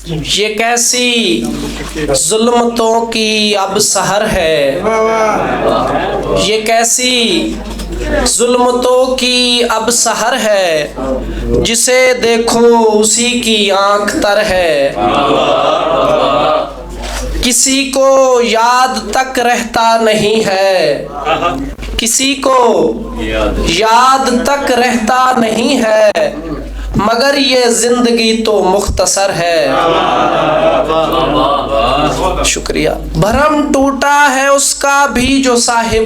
یہ کیسی ظلمتوں کی اب سحر ہے، یہ کیسی ظلمتوں کی اب سحر ہے، جسے دیکھو اسی کی آنکھ تر ہے۔ کسی کو یاد تک رہتا نہیں ہے، کسی کو یاد تک رہتا نہیں ہے، مگر یہ زندگی تو مختصر ہے۔ شکریہ۔ بھرم ٹوٹا ہے اس کا بھی جو صاحب،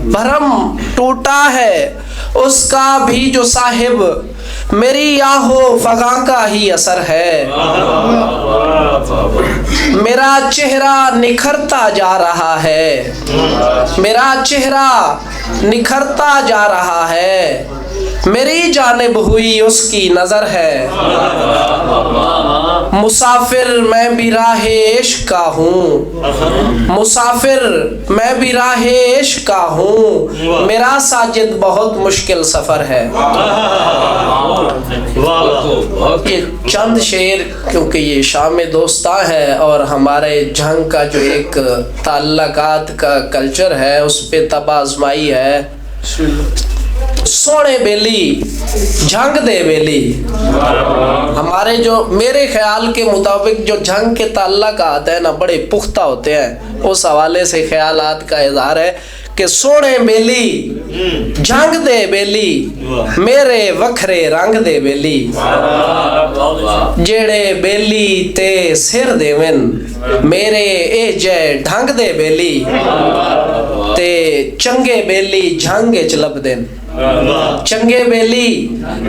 بھرم ٹوٹا ہے اس کا بھی جو صاحب، میری آہو فغاں کا ہی اثر ہے۔ میرا چہرہ نکھرتا جا رہا ہے، میرا چہرہ نکھرتا جا رہا ہے، میری جانب ہوئی اس کی نظر ہے۔ مسافر میں بھی راہ عشق کا ہوں، مسافر میں بھی راہ عشق کا ہوں، میرا ساجد بہت مشکل سفر ہے۔ یہ چند شعر کیونکہ یہ شام دوستاں ہے اور ہمارے جھنگ کا جو ایک تعلقات کا کلچر ہے اس پہ تب آزمائی ہے۔ سونے بیلی جھنگ دے بیلی، ہمارے جو میرے خیال کے مطابق جو جھنگ کے تعلقات ہیں نا بڑے پختہ ہوتے ہیں، اس حوالے سے خیالات کا اظہار ہے کہ سونے بیلی جھنگ دے بیلی، میرے وکھرے رنگ دے بیلی، جیڑے بیلی تے سر دے ون، میرے اے جے ڈھنگ دے بیلی، تے چنگے بیلی جھنگ چ لب دین، چنگے بیلی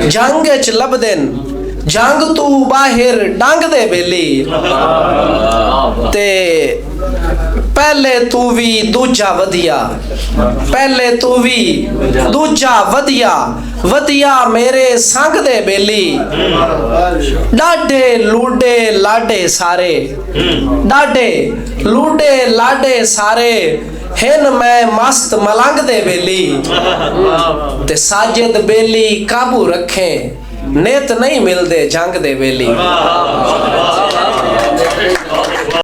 جھنگ چ لب دین، جھنگ تو باہر ڈنگ دے بیلی، تے پہلے تو بھی دوجا ودیا، پہلے تو بھی دوجا ودیا، ودیا میرے سنگ دے بیلی، ڈاڈے لوڈے لاڈے سارے، ڈاڈے لوڈے لاڈے سارے، ہن میں مست ملنگ دے بیلی، تے ساجد بیلی قابو رکھیں، نیت نہیں مل دے جنگ دے بیلی۔